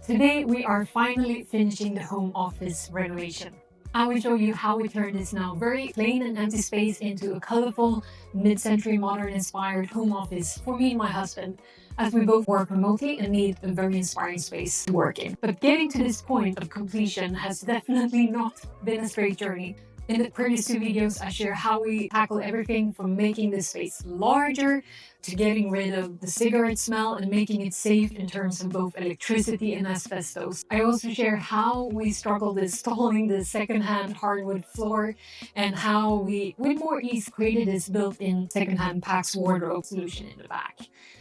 Today we are finally finishing the home office renovation. I will show you how we turned this now very plain and empty space into a colorful, mid-century modern inspired home office for me and my husband, as we both work remotely and need a very inspiring space to work in. But getting to this point of completion has definitely not been a straight journey. In the previous two videos, I share how we tackle everything from making the space larger to getting rid of the cigarette smell and making it safe in terms of both electricity and asbestos. I also share how we struggled installing the secondhand hardwood floor and how we, with more ease, created this built-in secondhand PAX wardrobe solution in the back.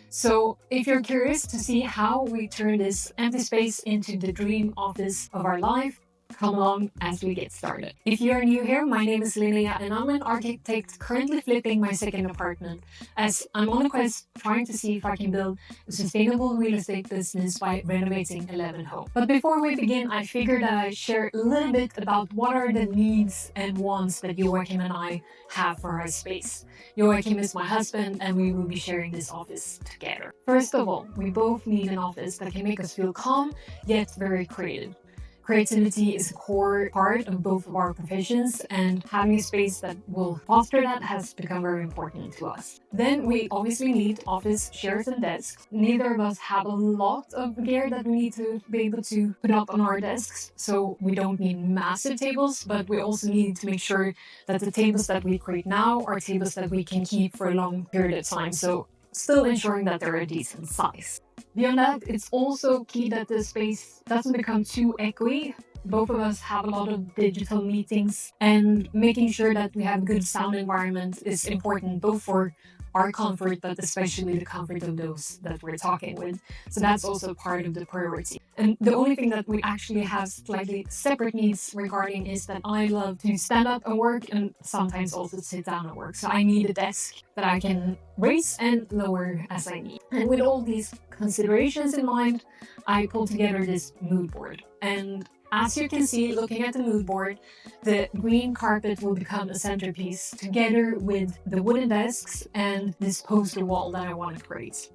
So if you're curious to see how we turn this empty space into the dream office of our life, come along as we get started. If you're new here, my name is Linnea and I'm an architect currently flipping my second apartment as I'm on a quest trying to see if I can build a sustainable real estate business by renovating 11 homes. But before we begin, I figured that I'd share a little bit about what are the needs and wants that Joachim and I have for our space. Joachim is my husband and we will be sharing this office together. First of all, we both need an office that can make us feel calm yet very creative. Creativity is a core part of both of our professions, and having a space that will foster that has become very important to us. Then we obviously need office chairs and desks. Neither of us have a lot of gear that we need to be able to put up on our desks, so we don't need massive tables, but we also need to make sure that the tables that we create now are tables that we can keep for a long period of time, so still ensuring that they're a decent size. Beyond that, it's also key that the space doesn't become too echoey. Both of us have a lot of digital meetings, and making sure that we have a good sound environment is important both for our comfort, but especially the comfort of those that we're talking with. So that's also part of the priority. And the only thing that we actually have slightly separate needs regarding is that I love to stand up and work and sometimes also sit down and work. So I need a desk that I can raise and lower as I need. And with all these considerations in mind, I pulled together this mood board. And as you can see, looking at the mood board, the green carpet will become a centerpiece together with the wooden desks and this poster wall that I want to create.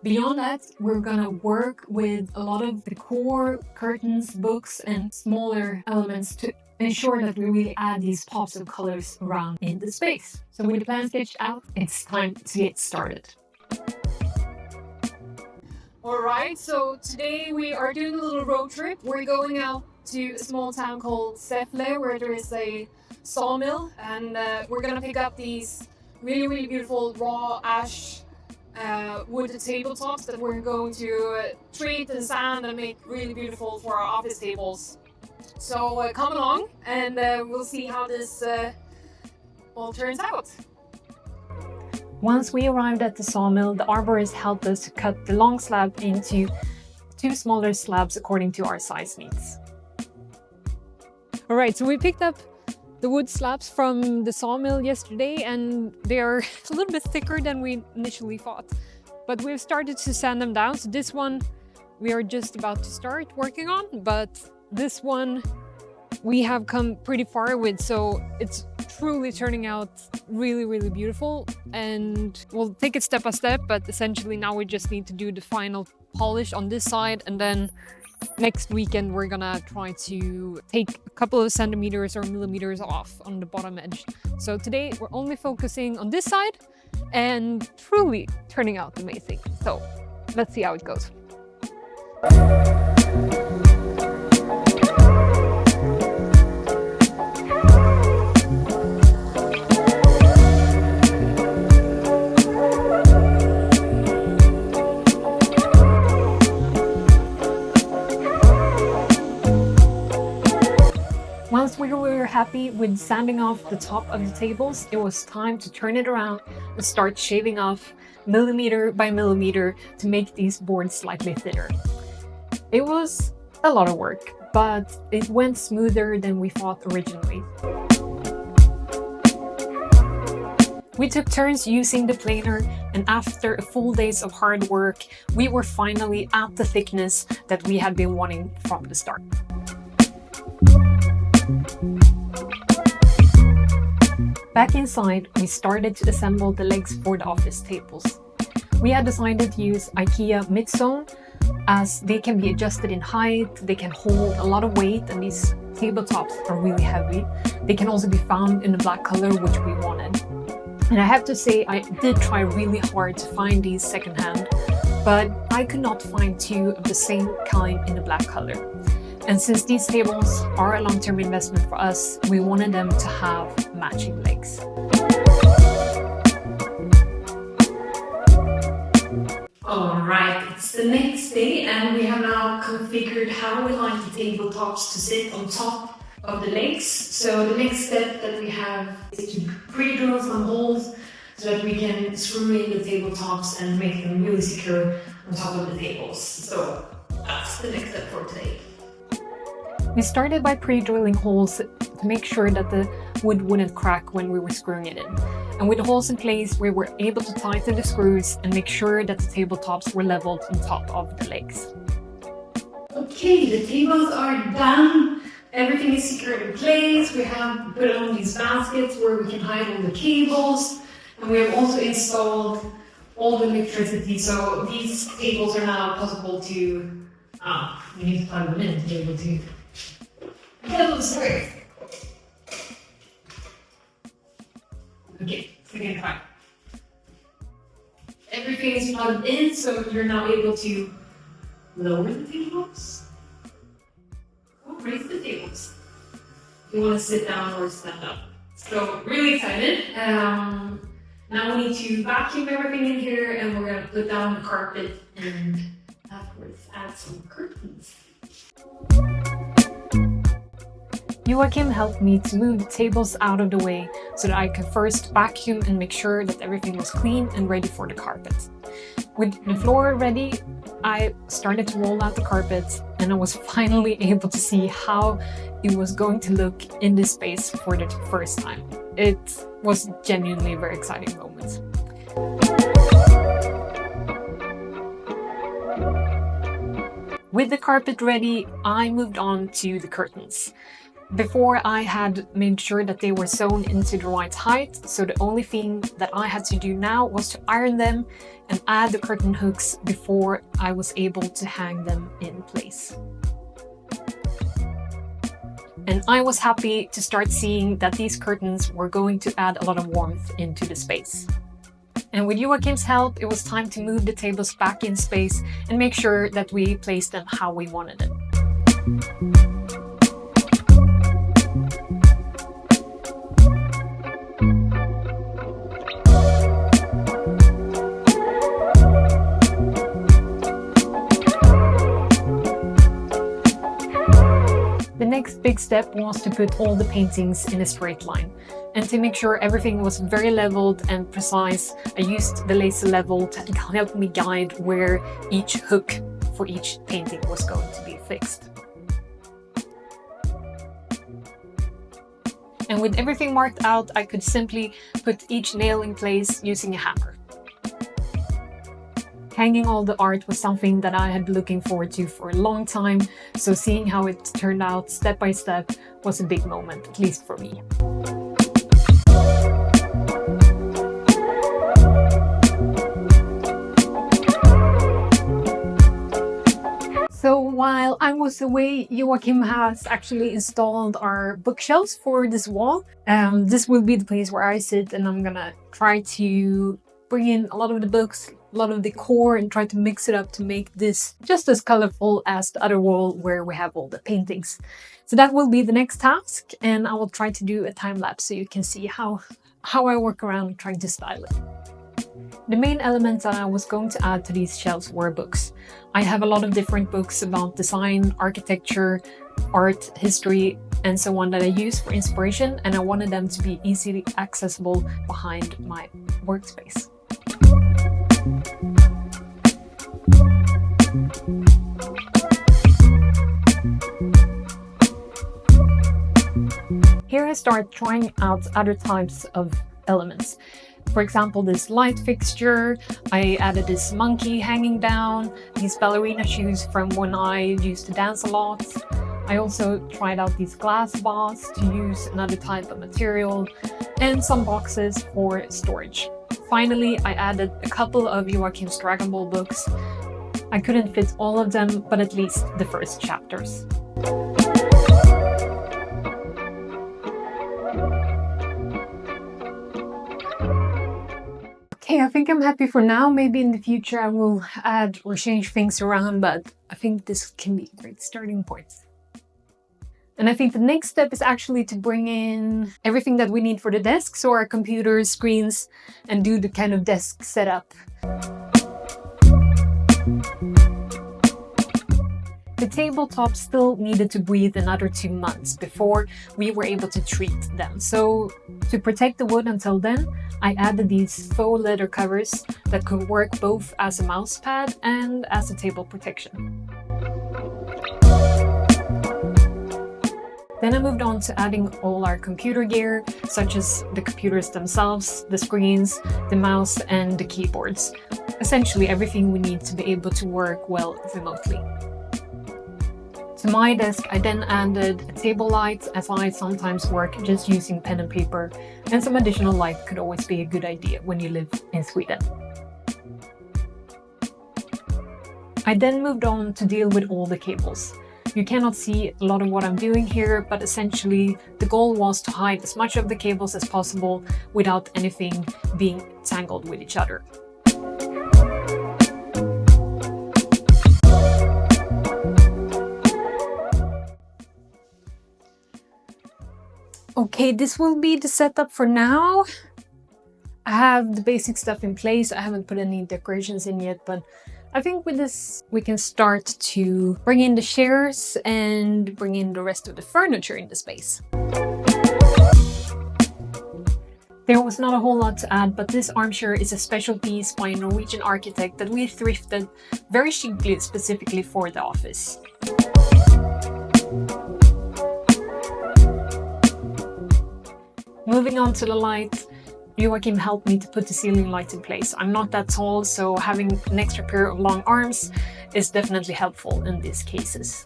Beyond that, we're gonna work with a lot of decor, curtains, books, and smaller elements to ensure that we really add these pops of colors around in the space. So with the plan sketched out, it's time to get started. Alright, so today we are doing a little road trip. We're going out to a small town called Säffle where there is a sawmill, and we're gonna pick up these really beautiful raw ash wood tabletops that we're going to treat and sand and make really beautiful for our office tables. So come along and we'll see how this all turns out. Once we arrived at the sawmill, the arborist helped us to cut the long slab into two smaller slabs according to our size needs. Alright, so we picked up the wood slabs from the sawmill yesterday and they are a little bit thicker than we initially thought. But we've started to sand them down, so this one we are just about to start working on, but this one we have come pretty far with, so it's truly turning out really beautiful, and we'll take it step by step, but essentially now we just need to do the final polish on this side, and then next weekend we're gonna try to take a couple of centimeters or millimeters off on the bottom edge. So today we're only focusing on this side and truly turning out amazing. So let's see how it goes. Once we were happy with sanding off the top of the tables, it was time to turn it around and start shaving off millimeter by millimeter to make these boards slightly thinner. It was a lot of work, but it went smoother than we thought originally. We took turns using the planer, and after a full days of hard work, we were finally at the thickness that we had been wanting from the start. Back inside, we started to assemble the legs for the office tables. We had decided to use IKEA mid-zone as they can be adjusted in height, they can hold a lot of weight, and these tabletops are really heavy. They can also be found in the black color, which we wanted. And I have to say, I did try really hard to find these secondhand, but I could not find two of the same kind in the black color. And since these tables are a long-term investment for us, we wanted them to have matching legs. Alright, it's the next day and we have now configured how we like the tabletops to sit on top of the legs. So the next step that we have is to pre-drill some holes so that we can screw in the tabletops and make them really secure on top of the tables. So that's the next step for today. We started by pre-drilling holes to make sure that the wood wouldn't crack when we were screwing it in. And with the holes in place, we were able to tighten the screws and make sure that the tabletops were leveled on top of the legs. Okay, the tables are done. Everything is secured in place. We have put on these baskets where we can hide all the cables. And we have also installed all the electricity. So these tables are now possible to, we need to plug them in to be able to level the squares. Okay, second try. Everything is plugged in, so you're now able to lower the tables or raise the tables. You want to sit down or stand up. So really excited. Now we need to vacuum everything in here, and we're going to put down the carpet and afterwards add some curtains. Joachim helped me to move the tables out of the way so that I could first vacuum and make sure that everything was clean and ready for the carpet. With the floor ready, I started to roll out the carpet and I was finally able to see how it was going to look in this space for the first time. It was genuinely a very exciting moment. With the carpet ready, I moved on to the curtains. Before, I had made sure that they were sewn into the right height, so the only thing that I had to do now was to iron them and add the curtain hooks before I was able to hang them in place. And I was happy to start seeing that these curtains were going to add a lot of warmth into the space. And with Joachim's help, it was time to move the tables back in space and make sure that we placed them how we wanted it. The next big step was to put all the paintings in a straight line. And to make sure everything was very leveled and precise, I used the laser level to help me guide where each hook for each painting was going to be fixed. And with everything marked out, I could simply put each nail in place using a hammer. Hanging all the art was something that I had been looking forward to for a long time, so seeing how it turned out step by step was a big moment, at least for me. So while I was away, Joachim has actually installed our bookshelves for this wall. This will be the place where I sit, and I'm gonna try to bring in a lot of the books, a lot of decor, and try to mix it up to make this just as colorful as the other wall where we have all the paintings. So that will be the next task, and I will try to do a time lapse so you can see how I work around trying to style it. The main elements that I was going to add to these shelves were books. I have a lot of different books about design, architecture, art, history, and so on that I use for inspiration, and I wanted them to be easily accessible behind my workspace. Here I start trying out other types of elements. For example, this light fixture, I added this monkey hanging down, these ballerina shoes from when I used to dance a lot. I also tried out these glass bars to use another type of material, and some boxes for storage. Finally, I added a couple of Joachim's Dragon Ball books. I couldn't fit all of them, but at least the first chapters. Okay, I think I'm happy for now. Maybe in the future I will add or change things around, but I think this can be a great starting point. And I think the next step is actually to bring in everything that we need for the desk, so our computers, screens, and do the kind of desk setup. The tabletops still needed to breathe another 2 months before we were able to treat them. So to protect the wood until then, I added these faux leather covers that could work both as a mouse pad and as a table protection. Then I moved on to adding all our computer gear, such as the computers themselves, the screens, the mouse, and the keyboards. Essentially everything we need to be able to work well remotely. To my desk, I then added a table light, as I sometimes work just using pen and paper, and some additional light could always be a good idea when you live in Sweden. I then moved on to deal with all the cables. You cannot see a lot of what I'm doing here, but essentially the goal was to hide as much of the cables as possible without anything being tangled with each other. Okay, this will be the setup for now. I have the basic stuff in place. I haven't put any decorations in yet, but I think with this we can start to bring in the chairs and bring in the rest of the furniture in the space. There was not a whole lot to add, but this armchair is a special piece by a Norwegian architect that we thrifted very cheaply specifically for the office. Moving on to the light, Joachim helped me to put the ceiling light in place. I'm not that tall, so having an extra pair of long arms is definitely helpful in these cases.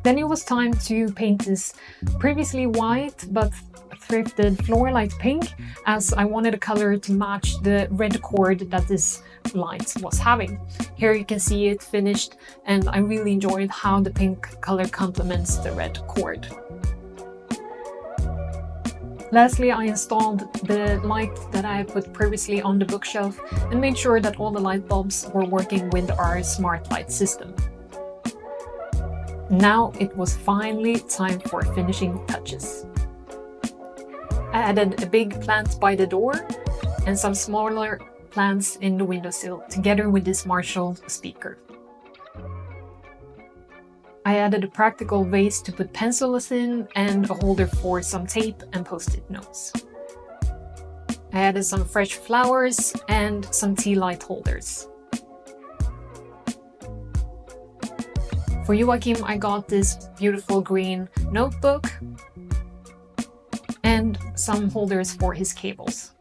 Then it was time to paint this previously white but thrifted floor light pink, as I wanted a color to match the red cord that this light was having. Here you can see it finished, and I really enjoyed how the pink color complements the red cord. Lastly, I installed the light that I put previously on the bookshelf and made sure that all the light bulbs were working with our smart light system. Now it was finally time for finishing touches. I added a big plant by the door and some smaller plants in the windowsill together with this Marshall speaker. I added a practical vase to put pencils in and a holder for some tape and post-it notes. I added some fresh flowers and some tea light holders. For Joachim, I got this beautiful green notebook and some holders for his cables.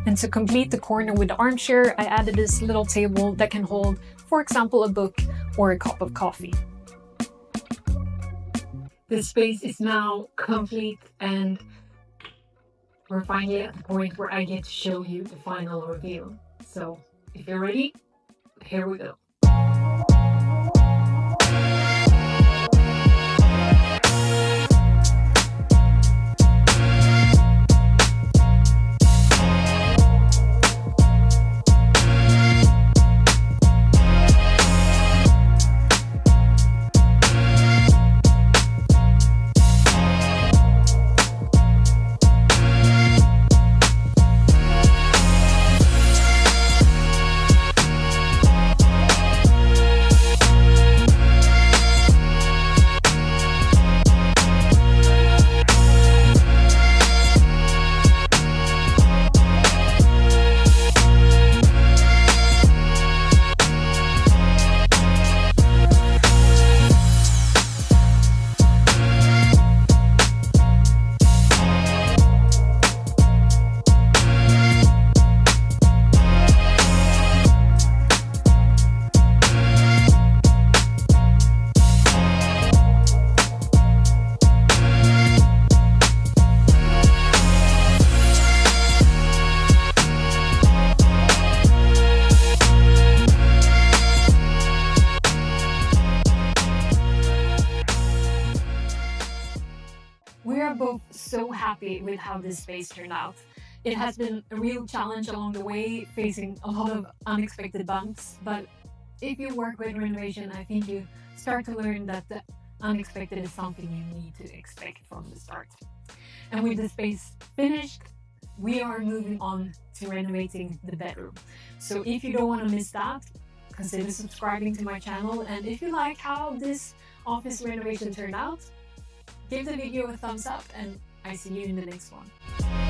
And to complete the corner with the armchair, I added this little table that can hold, for example, a book or a cup of coffee. The space is now complete, and we're finally at the point where I get to show you the final reveal. So if you're ready, here we go. are both so happy with how this space turned out. It has been a real challenge along the way, facing a lot of unexpected bumps, but if you work with renovation, I think you start to learn that the unexpected is something you need to expect from the start. And with the space finished, we are moving on to renovating the bedroom. So if you don't want to miss that, consider subscribing to my channel. And if you like how this office renovation turned out, give the video a thumbs up, and I see you in the next one.